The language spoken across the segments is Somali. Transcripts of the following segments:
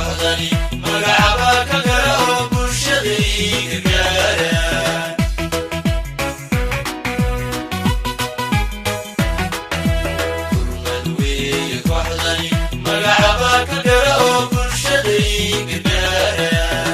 كوحدني مقعبا كقرأ برشدي قرقاران كرمدوي كوحدني مقعبا كقرأ برشدي قرقاران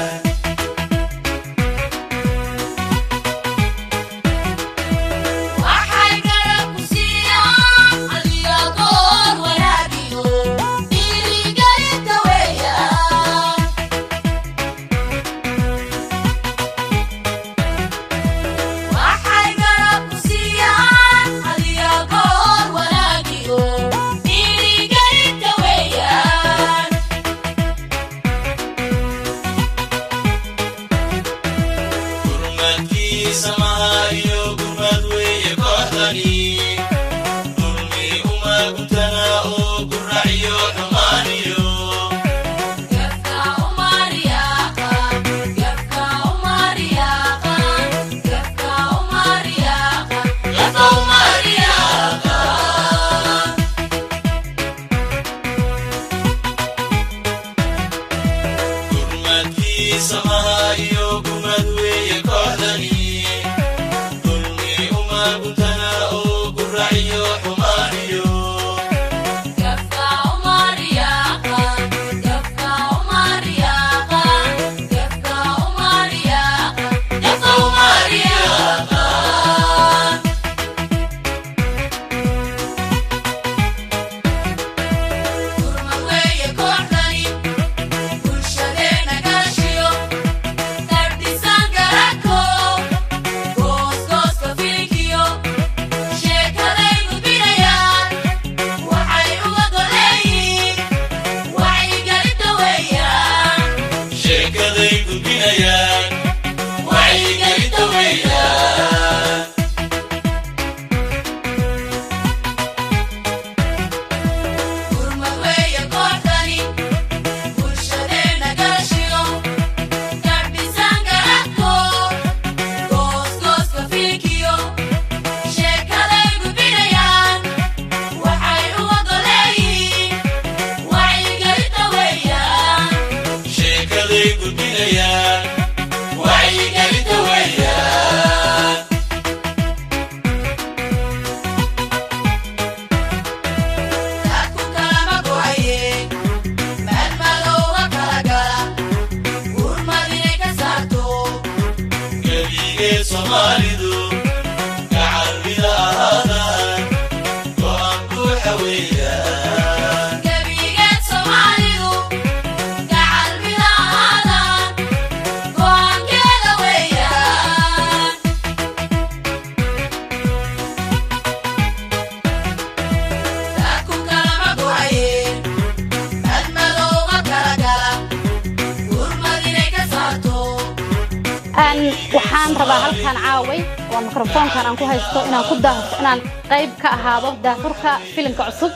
waxaan rabaa halkan caaway oo mikrofoonkan aan ku haysto inaan ku daahfurno inaan qayb ka ahaado daahfurka filimka cusub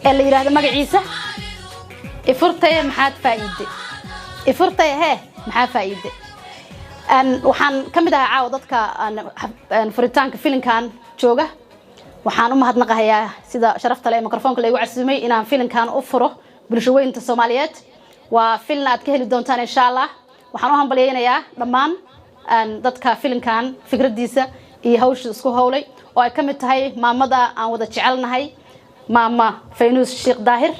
ee la yiraahdo magaciisa ifurtay maxaad faa'iido ifurtay maxaa faa'iido waxaan kamid ahaa caawa dadka furitaanka filimkan jooga waxaan u mahadnaqayaa sida sharafta leh mikrofoonka lagu casuumay inaan filimkan u furo bulshooyinka Soomaaliyeed waa filim aad ka heli doontaan insha Allah waxaan u hambalyeeyaa dhammaan dadka filimkan fikradiisa iyo hawsha isku hawlay oo ay kamid tahay maamada aan wada jecelnahay maama Faynuus Sheekh Daahir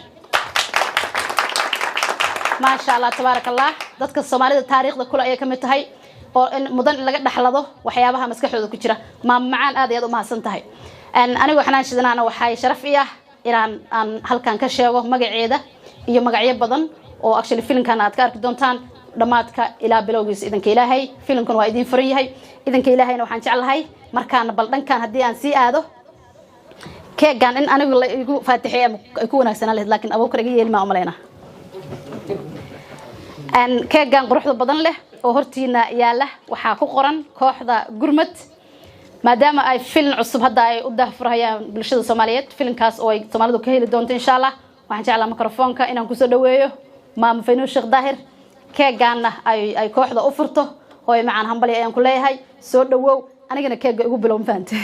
ma sha Allah tabarakallah dadka Soomaalida taariikhda kula ay kamid tahay oo in mudan laga dhaxlado waxyaabaha maskaxdooda ku jira maama macaan aad iyo aad u mahadsan tahay anigu waxaan shidanaana waxay sharaf ii ah inaan halkan ka sheego magaceeda iyo magacyo badan oo actually filimkan aad ka arki doontaan dhamaadka ilaa bilowgiisa idanka Ilaahay filimkan waa idin furan yahay idanka Ilaahayna waxaan jecelahay markaan bal dhankan hadii aan sii aado keegan in anigu la igu faatixay ay ku wanaagsanaa leh laakiin abuukar iga yeelma umaleena keegan quruxda badan leh oo hortiina yaala waxa ku qoran kooxda gurmad maadaama ay film cusub hadda ay u daahfurayaan bulshada Soomaaliyeed filmkaas oo ay Soomaalidu ka heli doonto insha Allah waxaan jeclahay mikrofoonka inaan ku soo dhaweeyo maama Faynuus Sheekh Daahir keegaana ay kooxda u furto oo ay macaan hambali ayaan ku leeyahay soo dhawow anigana keega ugu bilow faanta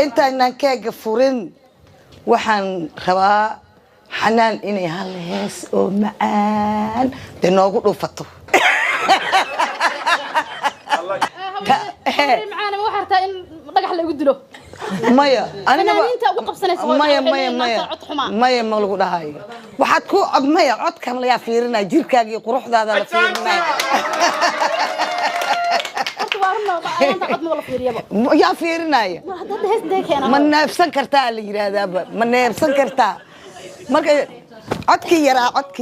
intaanaan keega furin waxaan rabaa xanaan inay hal hees oo macaan dee noogu dhufato معانا ما وحرتها إن رجع لي قدلو maya aniga أنت أبو قبسنا سوى maya ma lagu dhahayo waxaad ku maya codkan laga fiirinaa jirkaaga iyo quruxdaada la fiirinaa yaa fiirinaya ma neefsan kartaa la yiraahdaa ma neefsan kartaa marka codkii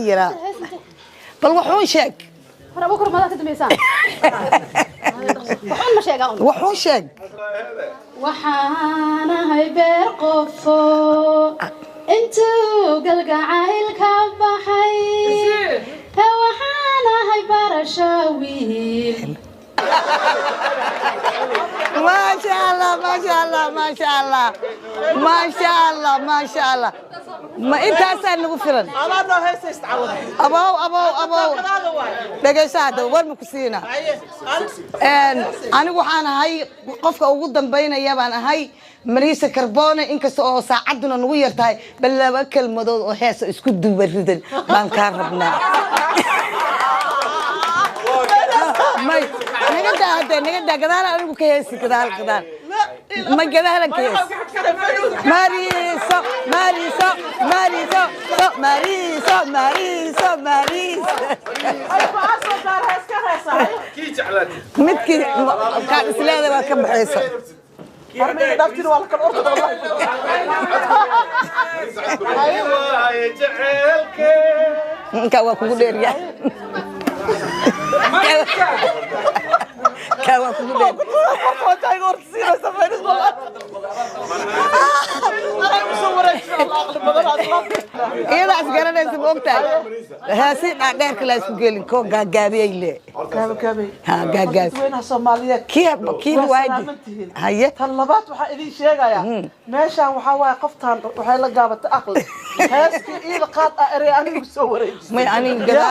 yaraa bal wuxuu sheeg wuxuu sheeg waxaan ahay beer qofo intuu galgacayl ka baxay waxaan ahay barasho wiil ما شاء الله ما شاء الله ما شاء الله ما شاء الله ما شاء الله ما انت هسه نغفرن انا هسه استعوض ابو دغيسا هذا war ma ku siina anigu waxaan ahay qofka ugu dambeynaya baan ahay Marisa Carbone inkastoo oo saacaduna nagu yartahay bal laba kalmadood oo hees isku duubaridan baan ka rabnaa نقدر كذا أنا كيس كذا ما كذا أنا كيس ماريسا متكي كان سلالة ما كم حيسة كوا كوديريا كوا كوديريا إذا أسكرنا اسم وقتها هاسين أدير كلا اسم قلنا كو جابي إلى كابي ها جاب وينها صومالية كيف وايد هيا طلبات waxaa idin sheegaya meeshan waxa way qoftaan waxay la gaabatay aqli heeski ila qaad aray anigu soo wareejis ما أنا كذا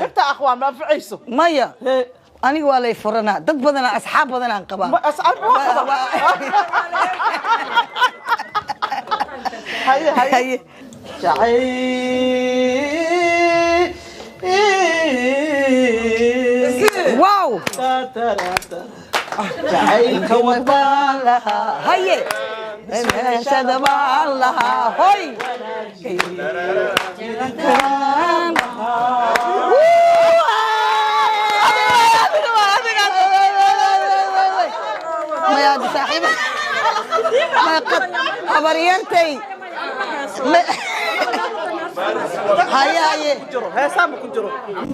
inta aqwaan ma ficayso مايا أنا ولا يفرنا ضد بدنا أصحاب بدنا انقبا هيا واو جعيك وضالها هيا شد بالها هاي ما يا صاحبي ما قد خبريرتي هيا هيسام كجرو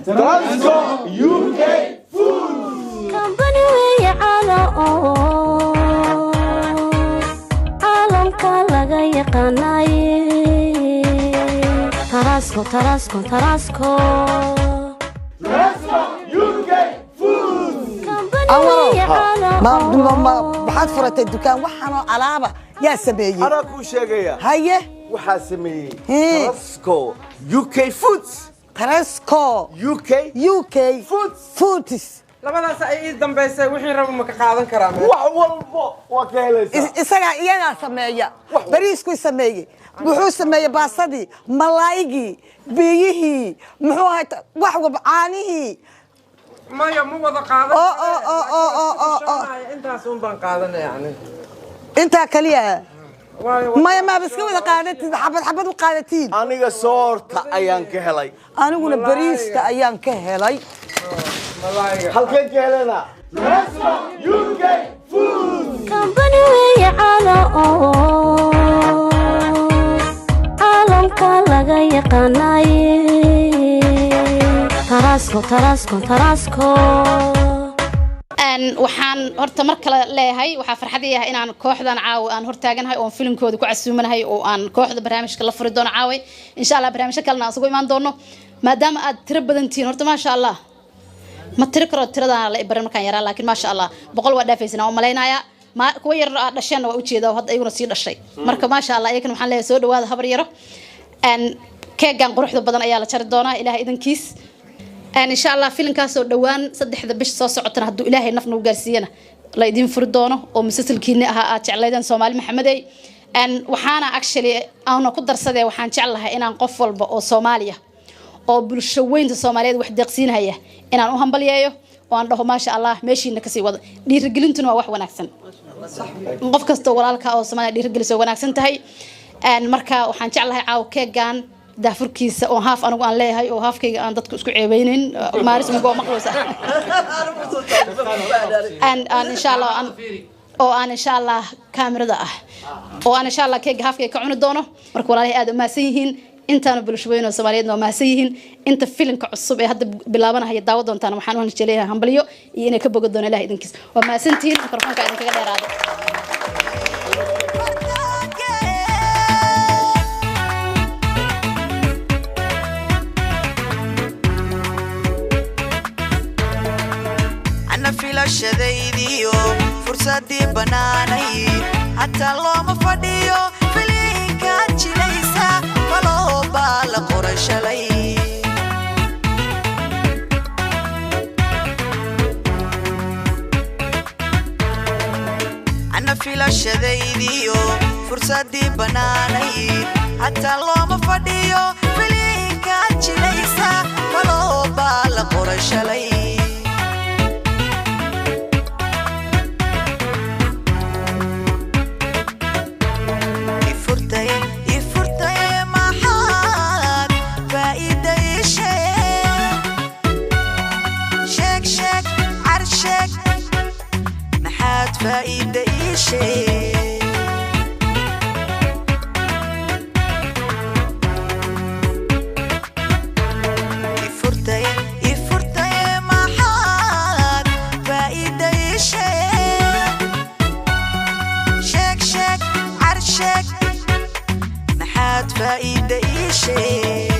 Transco UK Food كمباني ويا عالم كلا يقناي تراسكو Transco UK Food ما بحد فرت الدكان وحنا علابة يا سبيي أنا كل شيء هيا وحاسمي إيه. تراسكو UK Foods تراسكو UK فودز labadaas ay dambeysay wixii rabo ma ka qaadan karaa وحولبو وكيلس isaga iyaga sameeya bariisku sameeyay wuxuu sameeyay baasadii malaayigi biyihii muxuu ahay wax walba caanihii maya ma wada qaadan intaas uun baan qaadanay yani inta kaliya maya ma biska wada qaadatid xabad u qaadatiin aniga soorta ayaan ka helay aniguna bariiska ayaan ka helay halkeen ka helana Transco UK Food كمباني ويا عالم كلا يقناي تراسكو waxaan horta mar kale leeyahay waxa farxadii ah inaan kooxdan caawi aan hortaaganahay oo filimkooda ku casuumanahay oo aan kooxda barnaamijka la furi doono caawi insha Allah barnaamijka kalena aan soo imaan doono maadaama aad tiro badan tihiin horta ma sha Allah ma tiro karo tirada la ibaran markaan yaraa laakiin ma sha Allah 100 waa dhaafaysan oo maleynaya ma kuwa yar dhasheen waa u jeedaa hadda ayaguna sii dhashay marka ma sha Allah ayagana waxaan leeyahay soo dhawaada habar yaro keegan quruxda badan ayaa la jari doonaa ilaahay idankiis إن شاء الله فيلم كاسو دوان صدق هذا بيش صوص عطنا هدو إلهي نفنا وقارسينا لا يدين فردونه ومسلسل كيني أها أتعليدان سومالي محمدي waxaana actually aanu ku darsaday waxaan jeclahay inaan qof walba oo Soomaaliya oo bulsho weynta Soomaaliyeed wax deeqsiinaya inaan u hambalyeeyo oo aan dhaho maasha Allah meeshiina ka sii wada dhiirigelintuna waa wax wanaagsan qof kasta walaalka oo Soomaaliya dhiirigelisay wanaagsan tahay marka waxaan jeclahay caaw keegan daafurkiisa oo haaf anigu aan leeyahay oo haafkayga aan dadku isku ceebaynin maaris ma maqluusa and inshallah oo aan inshallah kaamirada oo aan inshallah keega haafkayga ka cuni doono marka walaalahay aad u maasan yihiin intaana bulsho weyn oo Soomaaliyeed oo maasan yihiin inta filimka cusub ee hadda bilaabanaya daawo doontaan waxaan u jecelahay hambalyo iyo inay ka bogo doona Ilaahay idinkiis waa maasantiin mikrofoonka idin kaga dheeraado filashadaydiyo fursadii banaanay hataa looma fadhiyo filinkaad jilaysa falobaa la qoray shalay ana filashadaydiyo fursadii banaanay hataa looma fadhiyo filinkaad jilaysa falobaa la qoray shalay فايدة شيء يفرتي ما حد فايدة شيء شك عرشك نحات فايدة شيء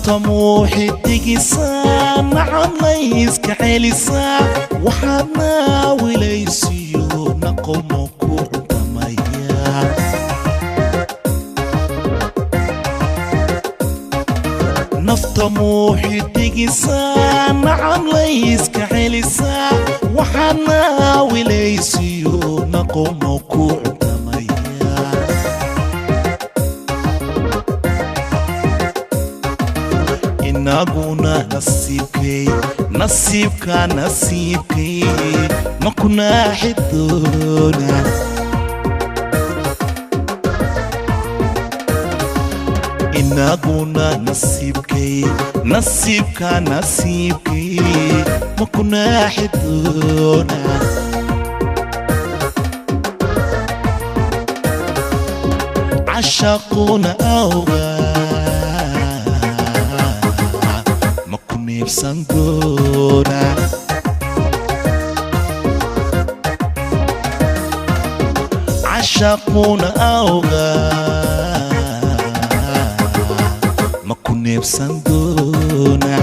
طموحي تجسا نعميس كعليسا وحنا وليسيو نقوم كورتمايا نفطموحي تجسا نعميس كعليسا وحنا وليسيو نقوم كورتمايا ناقونا نصيبك ما كنا حدونا ناقونا نصيبك ما كنا حدونا عشقونا أوغا عشاقونا أوغا ما كنا بصندونا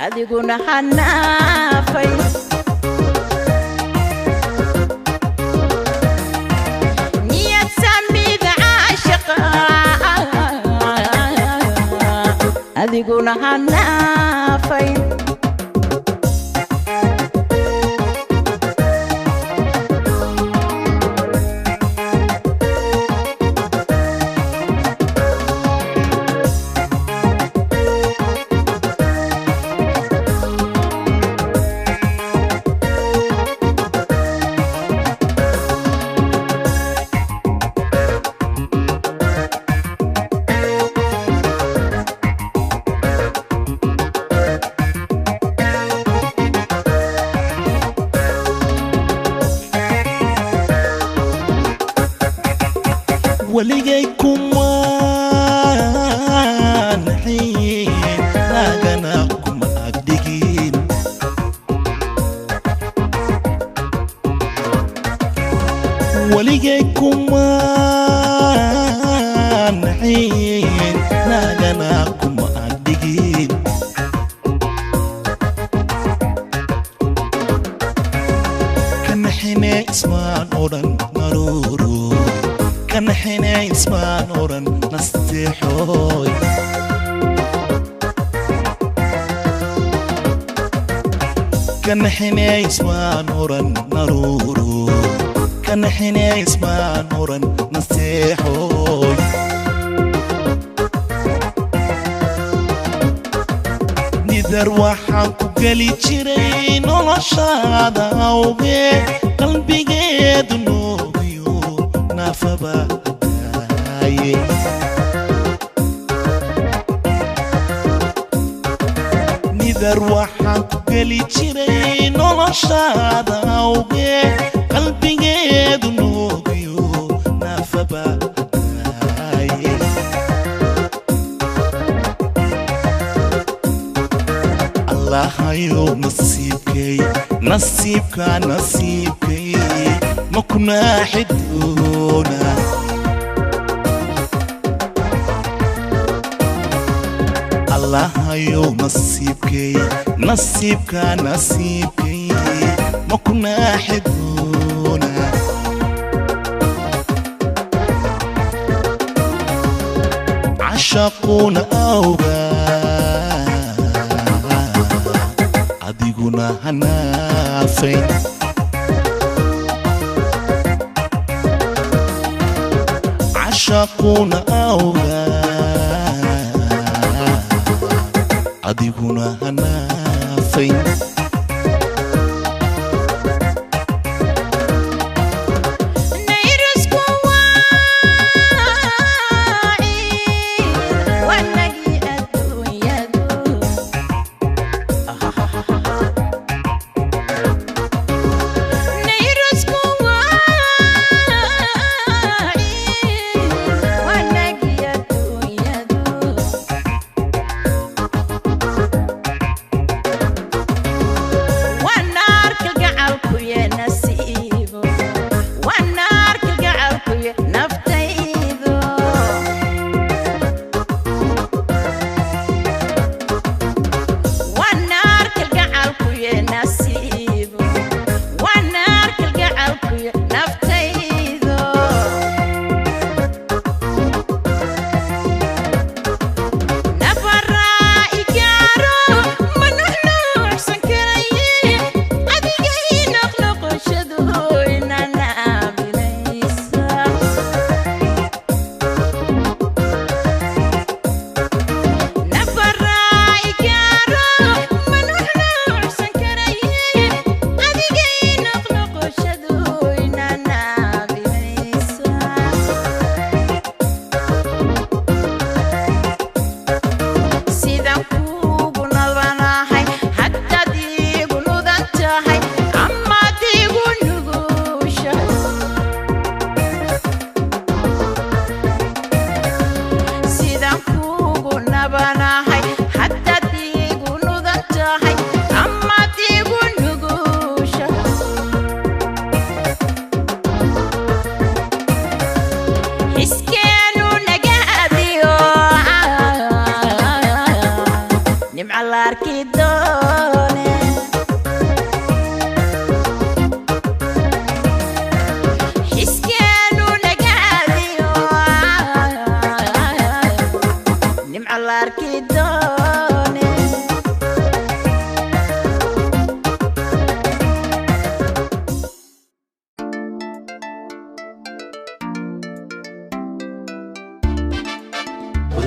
adiguna hanaafay niyad samida caashaqa adiguna hanaafay وليكم وانحين راقناكم أقدقين وليكم وانحين راقناكم أقدقين كان حين اسمان أوران نارورو كان حين اسمان أوران نستحوي كان حين اسمان أوران نارورو كان حين اسمان أوران نستحوي نذر وحاكو قلي جيرين ولشادا أوغي قلبي قيد نوبيو نافبا نذر وحاكو قلي جيرين ولشادا أوغي قلبي قيد نوبيو نافبا الله نصيبكي نصيبك نصيبكي ما كنا حدونا الله نصيبكي نصيبك نصيبكي ما كنا حدونا عشقونا أوغا adiguna hanaafay caashaquna awgaa adiguna hanaafayn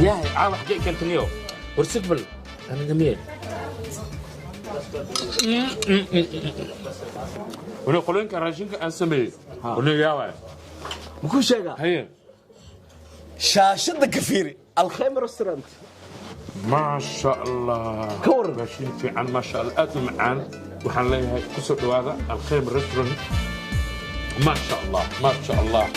ياهي عاوح جاي كنت اليوم ورسقبل أنا جميل ولو قلنا كراجين كأنسمي ولو ياوي مكو شيء هي شاشة كفيري الخيمة رستورانت ما شاء الله كور ماشيين في عن ما شاء الله أتم معان وحن ليها كسر هذا الخيمة رستورانت ما شاء الله ما شاء الله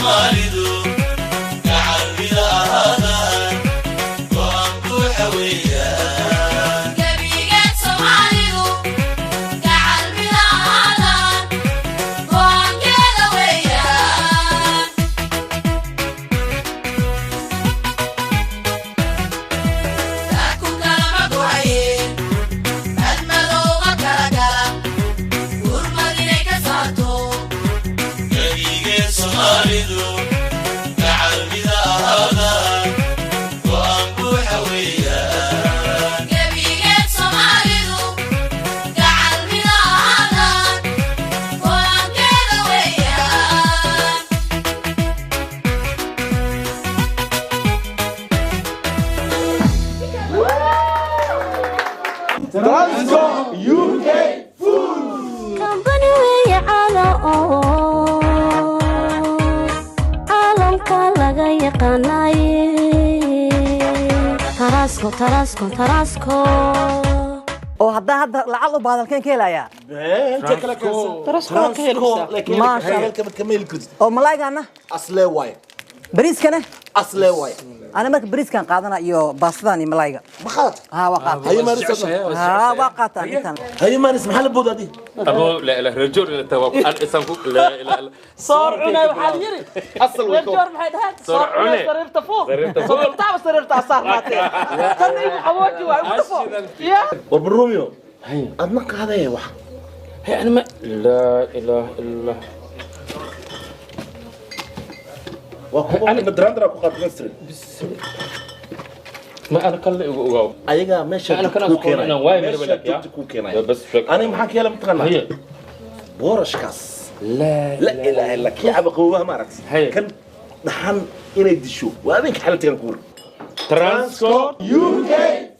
Soomaalidu gacalmida ahaadaan go'aan buuxa weeyaan gebigeed Soomaalidu gacalmida ahaadaan go'aankeeda weeyaan dadku kalama go'ayeen madmadowga kala gala gurmad inay ka saarto gebigeed Soomaalidu gacalmida ahaadaan go'aan buuxa weeyaan gebigeed Soomaalidu gacalmida ahaadaan go'aankeeda weeyaan Transco UK Foods. kambani weeye caala oo caalamka laga yaqaanaye taraasko taraasko taraasko oo haddaa hadda lacag u baadalkeen ka helayaa انت كلا كنسو تراسكو كهلسا. لكن ما شاء الله. كم تكمل كرد oo malaygana اصله واي bariiskana اصله واي ana marka bariiskan qaadana iyo baastadan iyo malayga ما خاط ها waa qaata هي ما نسمع ها waa qaata intan هي ما نسمع حل بودا دي أبو لا إله رجور إلى التواب الإنسان لا إله صار عنا وحال يري اصل ويكو رجور محيد هاد صار صار عنا عنا. سريرته فوق سريرته فوق. صار تعب سريرته صار ماتين تني حواجي وعمود فوق يا وبالروميو ادنك هذا يا واحد يعني ما لا إله إلا وكم انا مدراندرا كو قاد مصر ما أنا كلا أقول ايغا ماشي أنا كنا أقول أنا وايد من بالك يا بس شك انا ما حكي لهم تغنى هي بورش كاس لا لا اله الا كي عبق قوها ما عرفت هي. كان نحن الى يدشو وهذيك حالتي نقول ترانسكو UK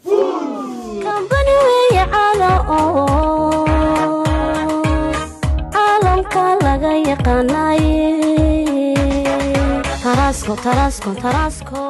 Foods. kambani weeye caala oo caalamka laga yaqaanaye taraasko taraasko taraasko